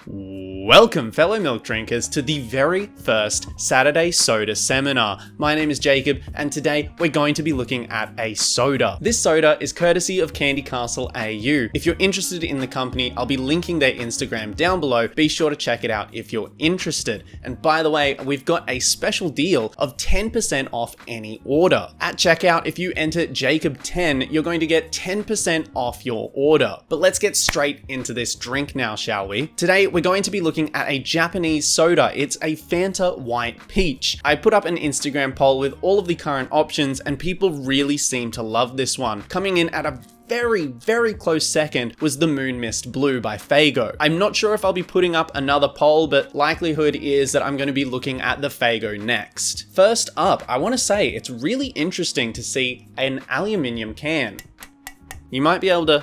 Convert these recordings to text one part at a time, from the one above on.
Welcome, fellow milk drinkers, to the very first Saturday Soda Seminar. My name is Jacob, and today we're going to be looking at a soda. This soda is courtesy of Candy Castle AU. If you're interested in the company, I'll be linking their Instagram down below. Be sure to check it out if you're interested. And by the way, we've got a special deal of 10% off any order. At checkout, if you enter Jacob10, you're going to get 10% off your order. But let's get straight into this drink now, shall we? Today, we're going to be looking at a Japanese soda. It's a Fanta White Peach. I put up an Instagram poll with all of the current options and people really seem to love this one. Coming in at a very close second was the Moon Mist Blue by Faygo. I'm not sure if I'll be putting up another poll, but likelihood is that I'm going to be looking at the Faygo next. First up, I want to say it's really interesting to see an aluminium can. You might be able to...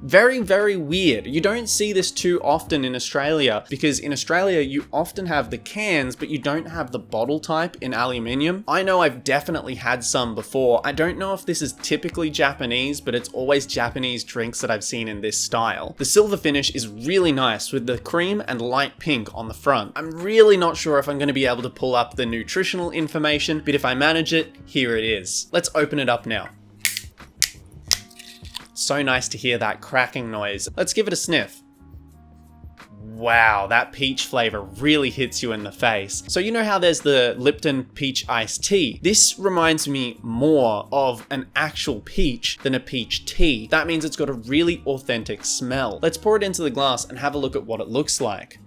Very weird. You don't see this too often in Australia because in Australia you often have the cans but you don't have the bottle type in aluminium. I know I've definitely had some before. I don't know if this is typically Japanese, but it's always Japanese drinks that I've seen in this style. The silver finish is really nice with the cream and light pink on the front. I'm really not sure if I'm going to be able to pull up the nutritional information, but if I manage it, here it is. Let's open it up now. So nice to hear that cracking noise. Let's give it a sniff. Wow, that peach flavor really hits you in the face. So you know how there's the Lipton peach iced tea? This reminds me more of an actual peach than a peach tea. That means it's got a really authentic smell. Let's pour it into the glass and have a look at what it looks like.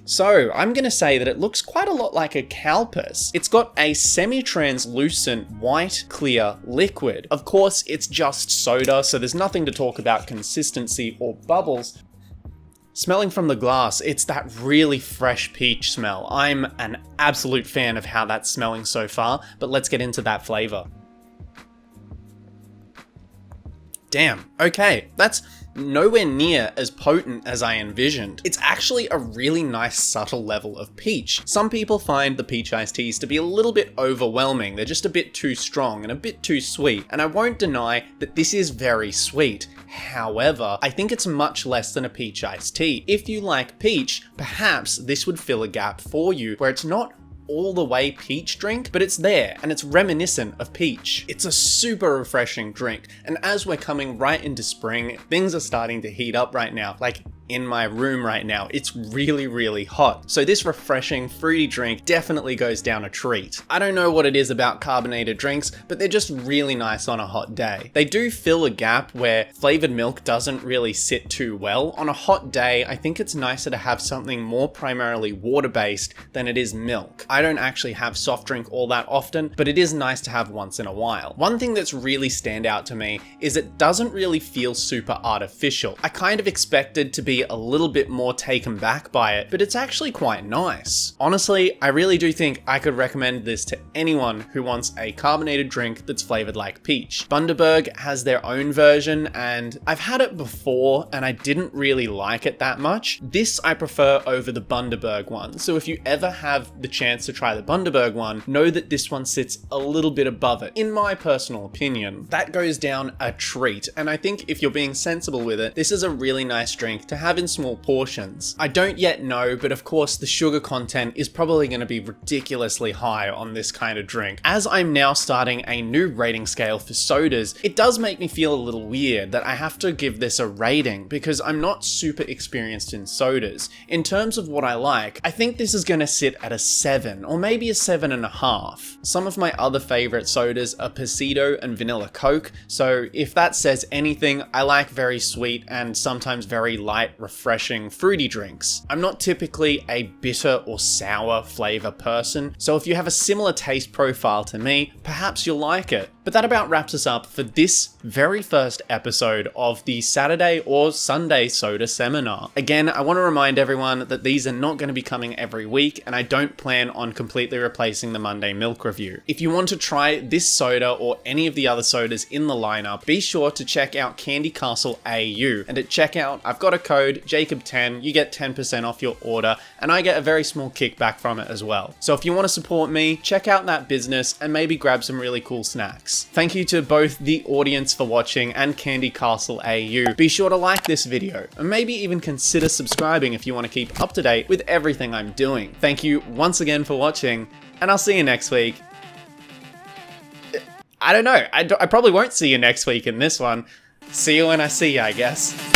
So, I'm gonna say that it looks quite a lot like a Calpis. It's got a semi-translucent white clear liquid. Of course, it's just soda, so there's nothing to talk about consistency or bubbles. Smelling from the glass, it's that really fresh peach smell. I'm an absolute fan of how that's smelling so far, but let's get into that flavor. Damn, okay, that's nowhere near as potent as I envisioned. It's actually a really nice subtle level of peach. Some people find the peach iced teas to be a little bit overwhelming. They're just a bit too strong and a bit too sweet. And I won't deny that this is very sweet. However, I think it's much less than a peach iced tea. If you like peach, perhaps this would fill a gap for you where it's not all the way peach drink, but it's there and it's reminiscent of peach. It's a super refreshing drink, and as we're coming right into spring, things are starting to heat up right now. Like in my room right now, it's really hot. So this refreshing fruity drink definitely goes down a treat. I don't know what it is about carbonated drinks, but they're just really nice on a hot day. They do fill a gap where flavored milk doesn't really sit too well. On a hot day, I think it's nicer to have something more primarily water-based than it is milk. I don't actually have soft drink all that often, but it is nice to have once in a while. One thing that's really stand out to me is it doesn't really feel super artificial. I kind of expected to be a little bit more taken back by it, but it's actually quite nice. Honestly, I really do think I could recommend this to anyone who wants a carbonated drink that's flavored like peach. Bundaberg has their own version, and I've had it before and I didn't really like it that much. This I prefer over the Bundaberg one, so if you ever have the chance to try the Bundaberg one, know that this one sits a little bit above it, in my personal opinion. That goes down a treat, and I think if you're being sensible with it, this is a really nice drink to have in small portions. I don't yet know, but of course the sugar content is probably going to be ridiculously high on this kind of drink. As I'm now starting a new rating scale for sodas, it does make me feel a little weird that I have to give this a rating because I'm not super experienced in sodas. In terms of what I like, I think this is going to sit at a 7 or maybe a 7.5. Some of my other favorite sodas are Pasito and Vanilla Coke, so if that says anything, I like very sweet and sometimes very light, refreshing, fruity drinks. I'm not typically a bitter or sour flavor person, so if you have a similar taste profile to me, perhaps you'll like it. But that about wraps us up for this very first episode of the Saturday or Sunday Soda Seminar. Again, I want to remind everyone that these are not going to be coming every week, and I don't plan on completely replacing the Monday Milk Review. If you want to try this soda or any of the other sodas in the lineup, be sure to check out Candy Castle AU. And at checkout, I've got a code, Jacob10, you get 10% off your order, and I get a very small kickback from it as well. So if you want to support me, check out that business and maybe grab some really cool snacks. jokes. Thank you to both the audience for watching and Candy Castle AU. Be sure to like this video, and maybe even consider subscribing if you want to keep up to date with everything I'm doing. Thank you once again for watching, and I'll see you next week. I don't know, I probably won't see you next week in this one. See you when I see you, I guess.